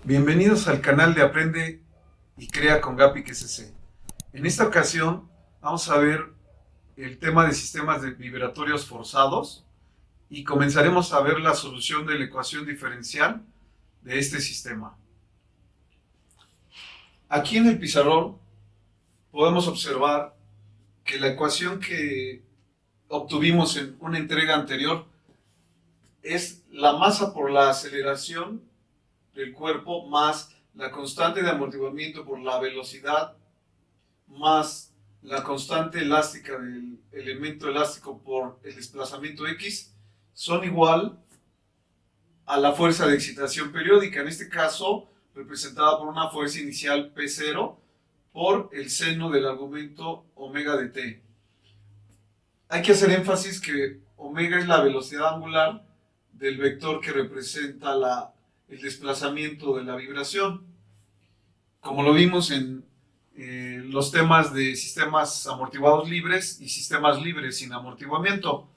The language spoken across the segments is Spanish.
Bienvenidos al canal de Aprende y Crea con Gapic SC. En esta ocasión vamos a ver el tema de sistemas vibratorios forzados y comenzaremos a ver la solución de la ecuación diferencial de este sistema. Aquí en el pizarrón podemos observar que la ecuación que obtuvimos en una entrega anterior es la masa por la aceleración del cuerpo más la constante de amortiguamiento por la velocidad más la constante elástica del elemento elástico por el desplazamiento X son igual a la fuerza de excitación periódica, en este caso representada por una fuerza inicial P0 por el seno del argumento omega de t. Hay que hacer énfasis que omega es la velocidad angular del vector que representa el desplazamiento de la vibración. Como lo vimos en los temas de sistemas amortiguados libres y sistemas libres sin amortiguamiento.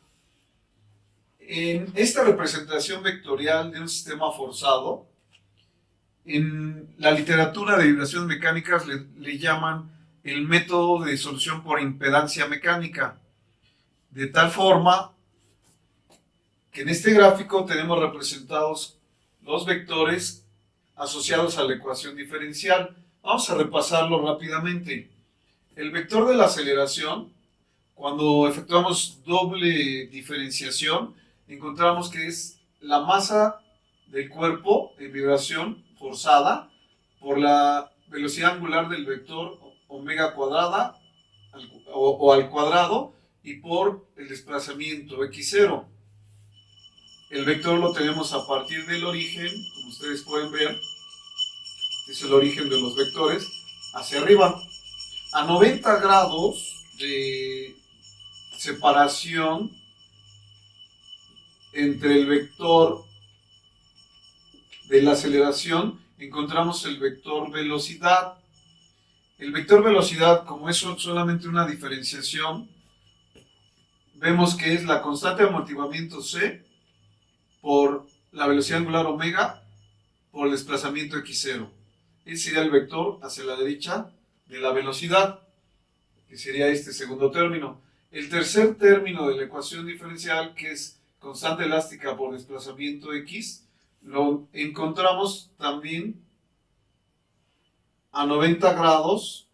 En esta representación vectorial de un sistema forzado, en la literatura de vibraciones mecánicas le llaman el método de solución por impedancia mecánica, de tal forma que en este gráfico tenemos representados los vectores asociados a la ecuación diferencial. Vamos a repasarlo rápidamente. El vector de la aceleración, cuando efectuamos doble diferenciación, encontramos que es la masa del cuerpo en vibración forzada por la velocidad angular del vector omega cuadrada o al cuadrado y por el desplazamiento x0. El vector lo tenemos a partir del origen, como ustedes pueden ver, es el origen de los vectores, hacia arriba. A 90 grados de separación entre el vector de la aceleración, encontramos el vector velocidad. El vector velocidad, como es solamente una diferenciación, vemos que es la constante de amortiguamiento C por la velocidad angular omega por el desplazamiento x0. Ese sería el vector hacia la derecha de la velocidad, que sería este segundo término. El tercer término de la ecuación diferencial, que es constante elástica por desplazamiento x, lo encontramos también a 90 grados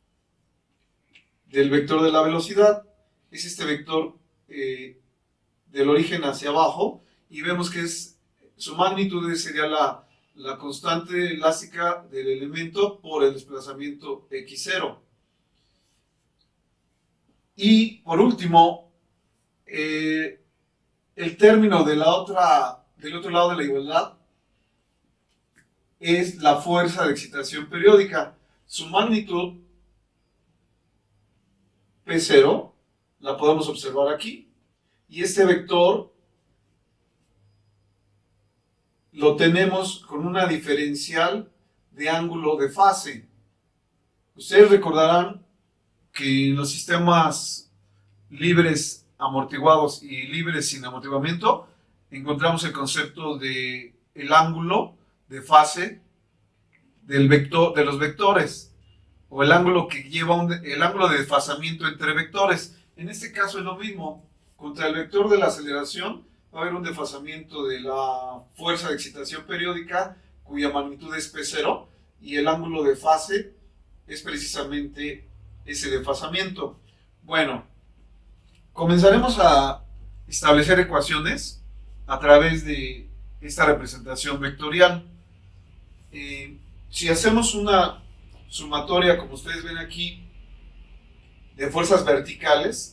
del vector de la velocidad. Es este vector del origen hacia abajo, y vemos que su magnitud sería la constante elástica del elemento por el desplazamiento x0. Y por último, el término del otro lado de la igualdad es la fuerza de excitación periódica. Su magnitud P0 la podemos observar aquí, y este vector lo tenemos con una diferencial de ángulo de fase. Ustedes recordarán que en los sistemas libres amortiguados y libres sin amortiguamiento encontramos el concepto de el ángulo de fase del vector, de los vectores, o el ángulo que lleva el ángulo de desfasamiento entre vectores. En este caso es lo mismo. Contra el vector de la aceleración va a haber un desfasamiento de la fuerza de excitación periódica, cuya magnitud es P0, y el ángulo de fase es precisamente ese desfasamiento. Bueno, comenzaremos a establecer ecuaciones a través de esta representación vectorial. Si hacemos una sumatoria, como ustedes ven aquí, de fuerzas verticales,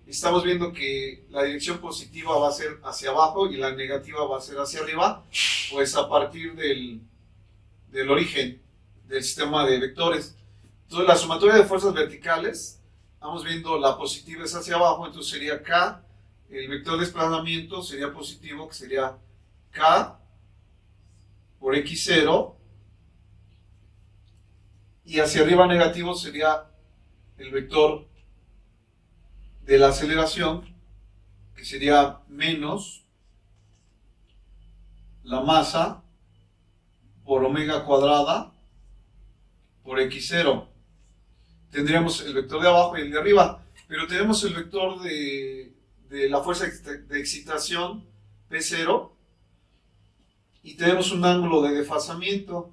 estamos viendo que la dirección positiva va a ser hacia abajo y la negativa va a ser hacia arriba, pues a partir del origen del sistema de vectores. Entonces la sumatoria de fuerzas verticales, vamos viendo la positiva es hacia abajo, entonces sería K, el vector de desplazamiento sería positivo, que sería K por x0, y hacia arriba negativo sería el vector de la aceleración, que sería menos la masa por omega cuadrada por x0. Tendríamos el vector de abajo y el de arriba, pero tenemos el vector de la fuerza de excitación P0 y tenemos un ángulo de desfasamiento.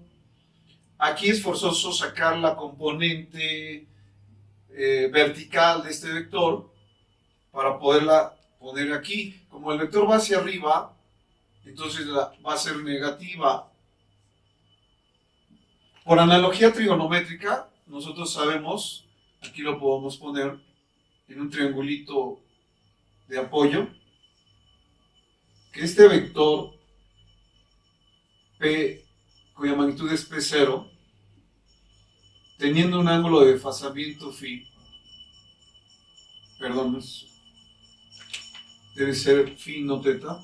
Aquí es forzoso sacar la componente vertical de este vector para poderla poner aquí. Como el vector va hacia arriba, entonces va a ser negativa. Por analogía trigonométrica, nosotros sabemos, aquí lo podemos poner en un triangulito de apoyo, que este vector P, cuya magnitud es P0, teniendo un ángulo de desfasamiento phi, perdón, debe ser phi no teta,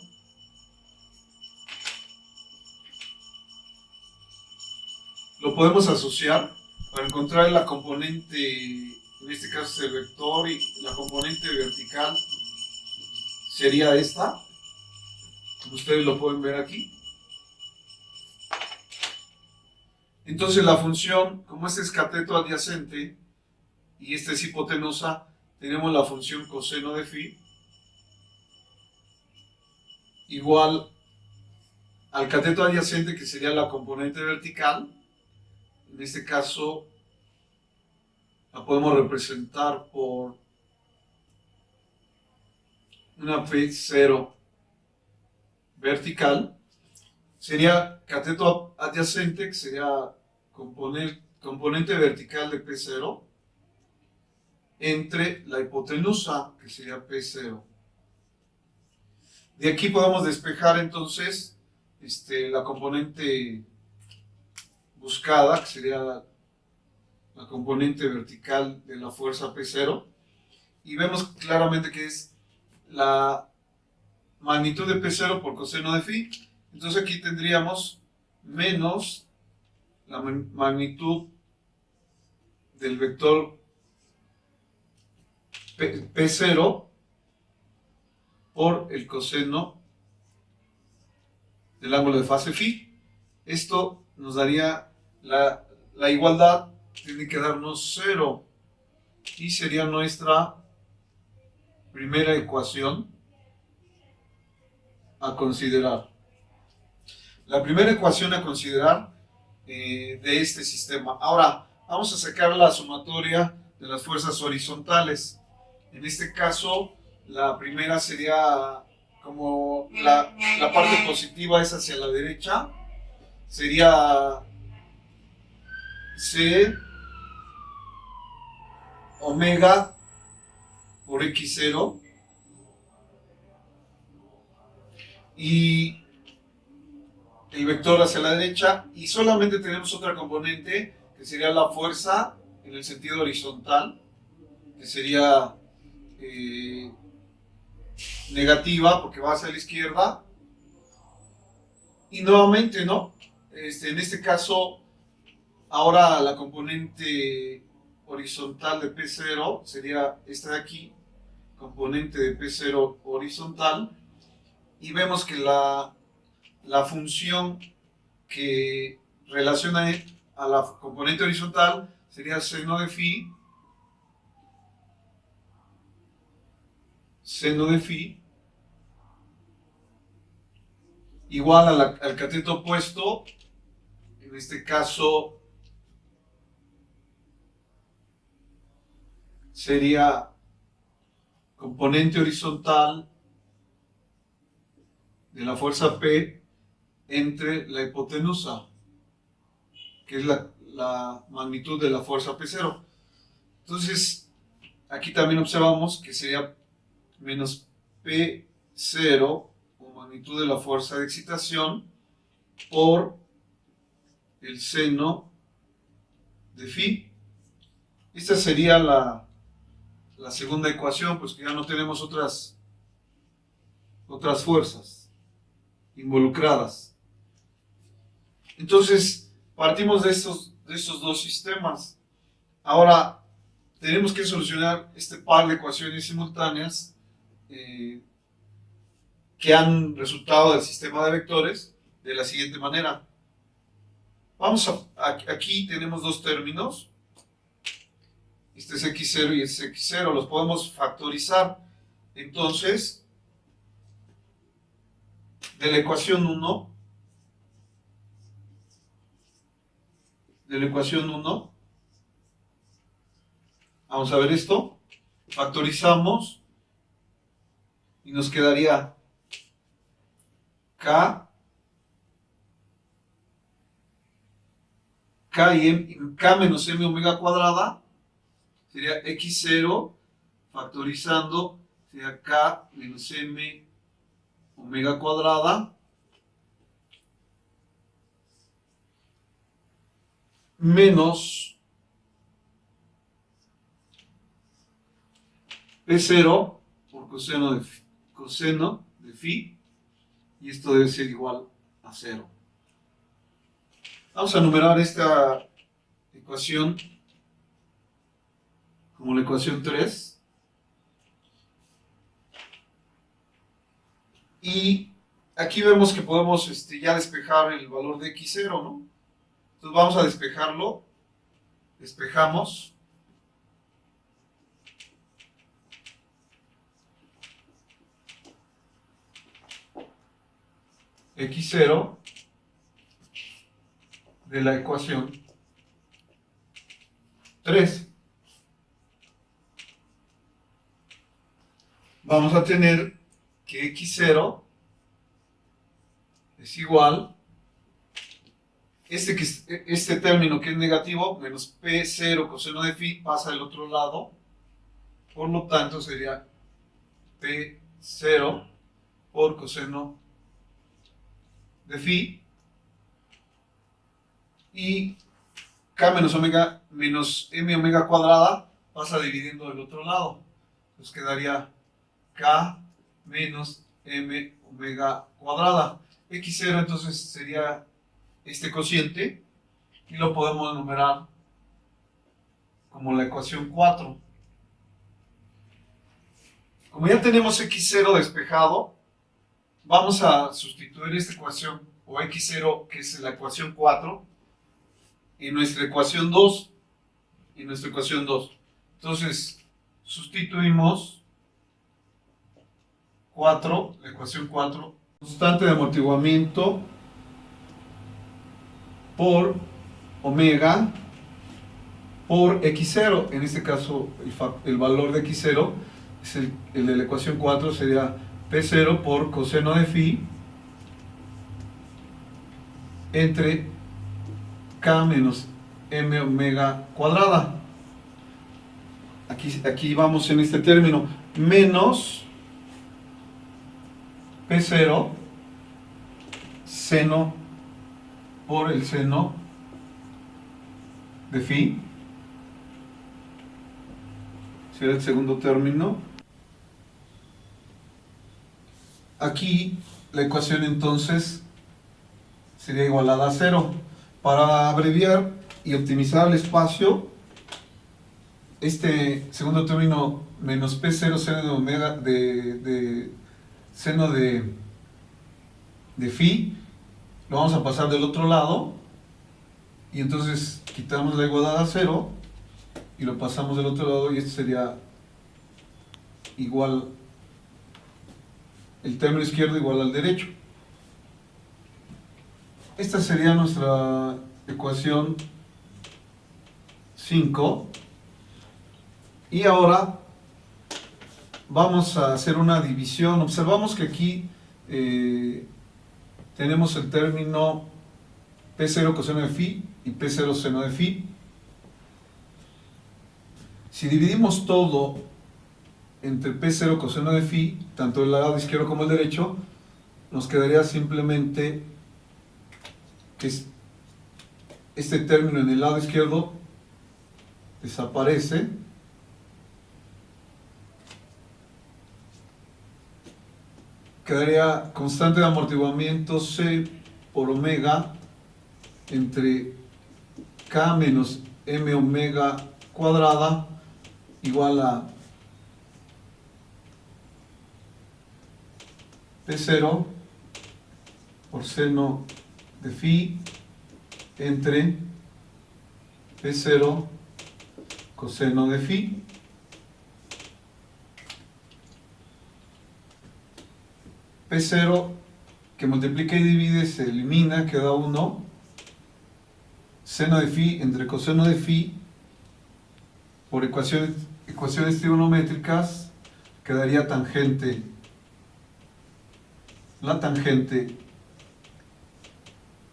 lo podemos asociar para encontrar la componente, en este caso es el vector, y la componente vertical sería esta, como ustedes lo pueden ver aquí. Entonces la función, como este es cateto adyacente y esta es hipotenusa, tenemos la función coseno de phi igual al cateto adyacente, que sería la componente vertical. En este caso la podemos representar por una P0 vertical. Sería cateto adyacente, que sería componente vertical de P0, entre la hipotenusa, que sería P0. De aquí podemos despejar entonces la componente buscada, que sería la componente vertical de la fuerza P0, y vemos claramente que es la magnitud de P0 por coseno de phi. Entonces aquí tendríamos menos la magnitud del vector P0 por el coseno del ángulo de fase phi. Esto nos daría la igualdad, tiene que darnos 0, y sería nuestra primera ecuación a considerar. La primera ecuación a considerar de este sistema. Ahora, vamos a sacar la sumatoria de las fuerzas horizontales. En este caso, la primera sería como la parte positiva es hacia la derecha, sería C omega por x0, y el vector hacia la derecha, y solamente tenemos otra componente que sería la fuerza en el sentido horizontal, que sería negativa porque va hacia la izquierda, y nuevamente, ¿no? En este caso, ahora la componente horizontal de P0 sería esta de aquí, componente de P0 horizontal, y vemos que la función que relaciona a la componente horizontal sería seno de phi igual al cateto opuesto, en este caso sería componente horizontal de la fuerza P entre la hipotenusa, que es la magnitud de la fuerza P0. Entonces, aquí también observamos que sería menos P0, o magnitud de la fuerza de excitación, por el seno de phi. Esta sería la segunda ecuación, pues que ya no tenemos otras fuerzas involucradas. Entonces, partimos de estos dos sistemas. Ahora, tenemos que solucionar este par de ecuaciones simultáneas que han resultado del sistema de vectores de la siguiente manera. Aquí tenemos dos términos. Este es x0 y este es x0. Los podemos factorizar. Entonces, de la ecuación 1, vamos a ver esto. Factorizamos y nos quedaría k menos m omega cuadrada, sería x0 factorizando, sería k menos m omega cuadrada, menos p0 por coseno de phi, y esto debe ser igual a 0. Vamos a numerar esta ecuación como la ecuación 3. Y aquí vemos que podemos ya despejar el valor de x0, ¿no? Entonces vamos a despejarlo. Despejamos. X0 de la ecuación 3. Vamos a tener que x0 es igual, este término que es negativo, menos p0 coseno de phi pasa al otro lado, por lo tanto sería p0 por coseno de phi, y k menos omega menos m omega cuadrada pasa dividiendo del otro lado, entonces quedaría k menos m omega cuadrada. X0 entonces sería este cociente y lo podemos enumerar como la ecuación 4. Como ya tenemos x0 despejado, vamos a sustituir esta ecuación, o x0, que es la ecuación 4, en nuestra ecuación 2. Entonces, sustituimos 4, la ecuación 4, constante de amortiguamiento por omega por x0. En este caso, el valor de x0 es el de la ecuación 4, sería p0 por coseno de phi entre k menos m omega cuadrada. Aquí vamos en este término, menos p0 seno por el seno de phi, será el segundo término. Aquí la ecuación entonces sería igualada a 0. Para abreviar y optimizar el espacio, este segundo término menos p0 seno de omega de seno de phi lo vamos a pasar del otro lado, y entonces quitamos la igualdad a 0 y lo pasamos del otro lado, y esto sería igual, el término izquierdo igual al derecho. Esta sería nuestra ecuación 5. Y ahora vamos a hacer una división. Observamos que aquí tenemos el término p0 coseno de phi y p0 seno de phi. Si dividimos todo entre p0 coseno de phi, tanto el lado izquierdo como el derecho, nos quedaría simplemente que este término en el lado izquierdo desaparece, quedaría constante de amortiguamiento C por omega entre K menos M omega cuadrada igual a P0 por seno de phi entre P0 coseno de phi. P0 que multiplica y divide se elimina, queda 1. Seno de phi entre coseno de phi por ecuaciones trigonométricas quedaría tangente. La tangente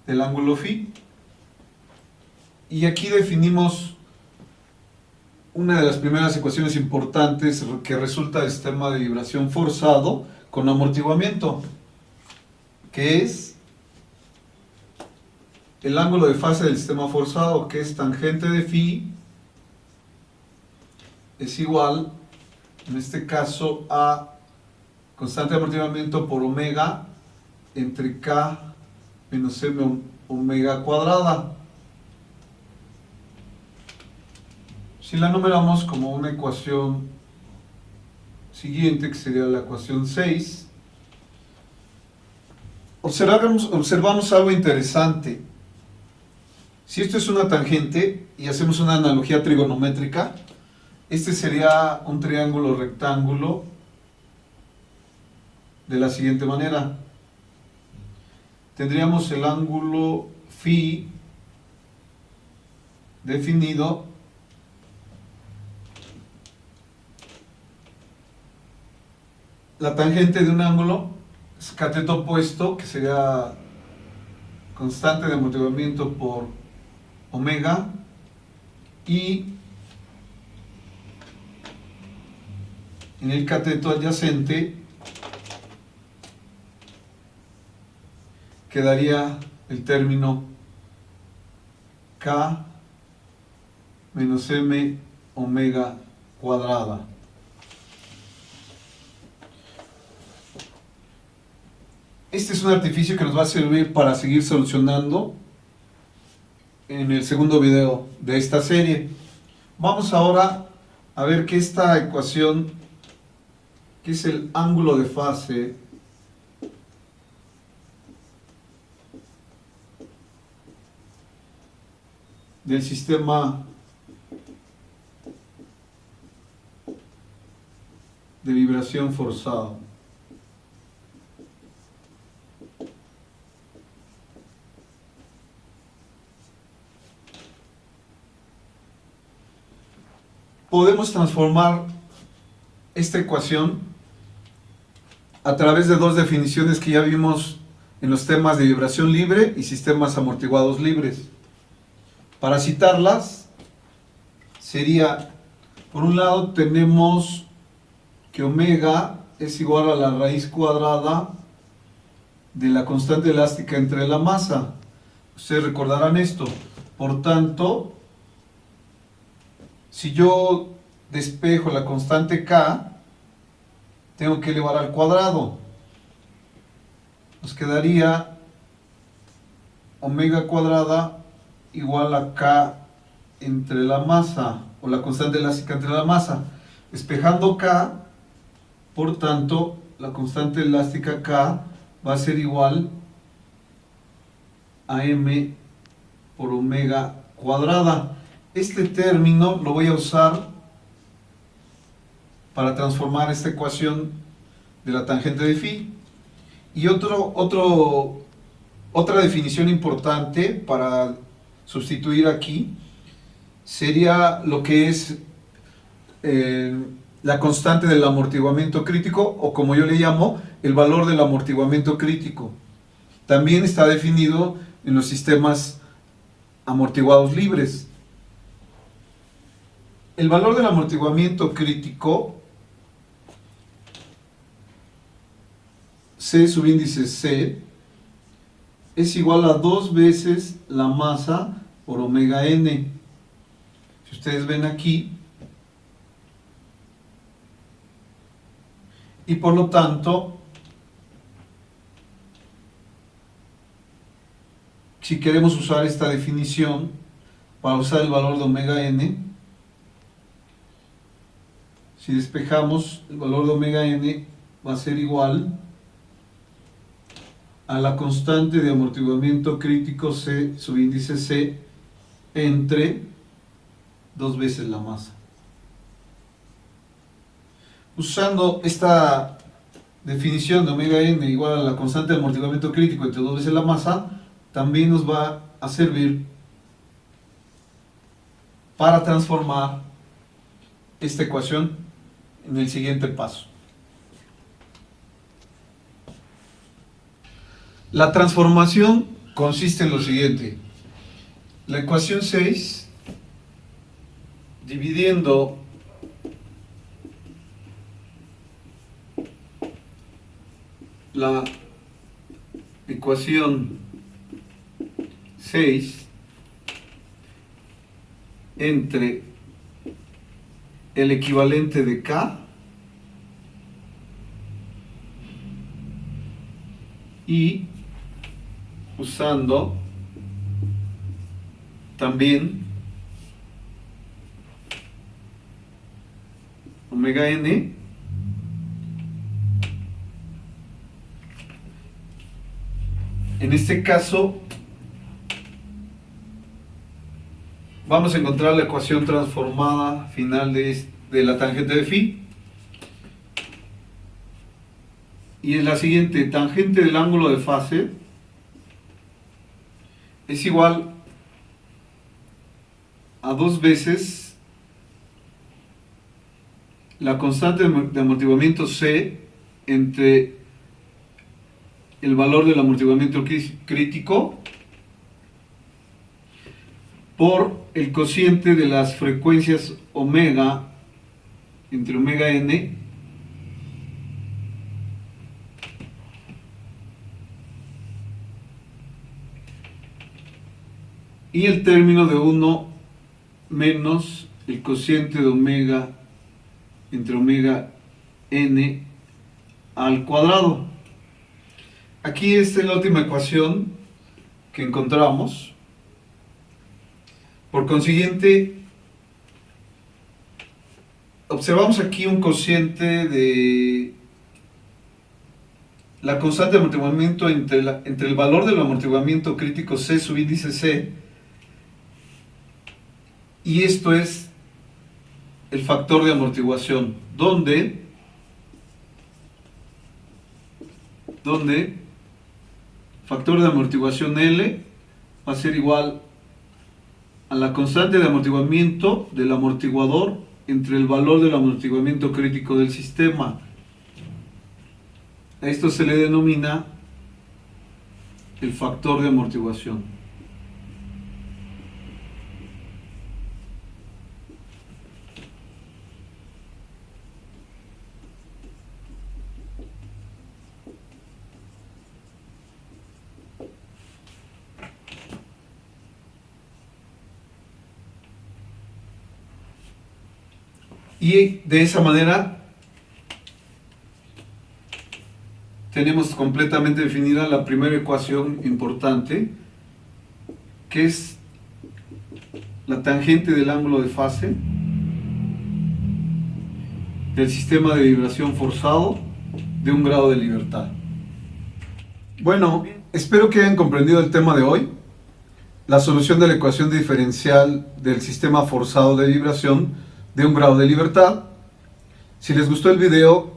del ángulo phi. Y aquí definimos una de las primeras ecuaciones importantes que resulta del sistema de vibración forzado con amortiguamiento, que es el ángulo de fase del sistema forzado, que es tangente de phi, es igual, en este caso, a constante de amortiguamiento por omega entre k menos m omega cuadrada. Si la numeramos como una ecuación siguiente, que sería la ecuación 6, observamos algo interesante. Si esto es una tangente y hacemos una analogía trigonométrica, este sería un triángulo rectángulo de la siguiente manera. Tendríamos el ángulo phi definido la tangente de un ángulo es cateto opuesto, que sería constante de amortiguamiento por omega, y en el cateto adyacente quedaría el término k menos m omega cuadrada. Este es un artificio que nos va a servir para seguir solucionando en el segundo video de esta serie. Vamos ahora a ver que esta ecuación, que es el ángulo de fase del sistema de vibración forzado. Podemos transformar esta ecuación a través de dos definiciones que ya vimos en los temas de vibración libre y sistemas amortiguados libres. Para citarlas, sería, por un lado tenemos que omega es igual a la raíz cuadrada de la constante elástica entre la masa. Ustedes recordarán esto. Por tanto, si yo despejo la constante k, tengo que elevar al cuadrado. Nos quedaría omega cuadrada igual a k entre la masa, o la constante elástica entre la masa. Despejando k, por tanto, la constante elástica k va a ser igual a m por omega cuadrada. Este término lo voy a usar para transformar esta ecuación de la tangente de phi. Y otra definición importante para sustituir aquí sería lo que es la constante del amortiguamiento crítico, o como yo le llamo, el valor del amortiguamiento crítico. También está definido en los sistemas amortiguados libres. El valor del amortiguamiento crítico, C subíndice C, es igual a 2 veces la masa por omega n. Si ustedes ven aquí, y por lo tanto, si queremos usar esta definición para usar el valor de omega n, si despejamos, el valor de omega n va a ser igual a la constante de amortiguamiento crítico C, subíndice C, entre 2 veces la masa. Usando esta definición de omega n igual a la constante de amortiguamiento crítico entre 2 veces la masa, también nos va a servir para transformar esta ecuación en el siguiente paso. La transformación consiste en lo siguiente: la ecuación 6 dividiendo la ecuación 6 entre el equivalente de K y usando también omega n en este caso vamos a encontrar la ecuación transformada final de la tangente de phi, y es la siguiente: tangente del ángulo de fase es igual a 2 veces la constante de amortiguamiento C entre el valor del amortiguamiento crítico por el cociente de las frecuencias omega entre omega n y el término de 1 menos el cociente de omega entre omega n al cuadrado. Aquí esta es la última ecuación que encontramos. Por consiguiente, observamos aquí un cociente de la constante de amortiguamiento entre el valor del amortiguamiento crítico C subíndice C, y esto es el factor de amortiguación, donde factor de amortiguación L va a ser igual a la constante de amortiguamiento del amortiguador entre el valor del amortiguamiento crítico del sistema. A esto se le denomina el factor de amortiguación. Y de esa manera tenemos completamente definida la primera ecuación importante, que es la tangente del ángulo de fase del sistema de vibración forzado de 1 grado de libertad. Bueno, espero que hayan comprendido el tema de hoy, la solución de la ecuación diferencial del sistema forzado de vibración de 1 grado de libertad. Si les gustó el video,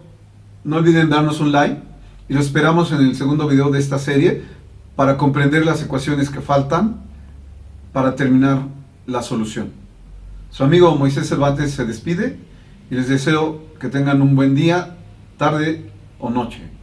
no olviden darnos un like y lo esperamos en el segundo video de esta serie para comprender las ecuaciones que faltan para terminar la solución. Su amigo Moisés Cervantes se despide y les deseo que tengan un buen día, tarde o noche.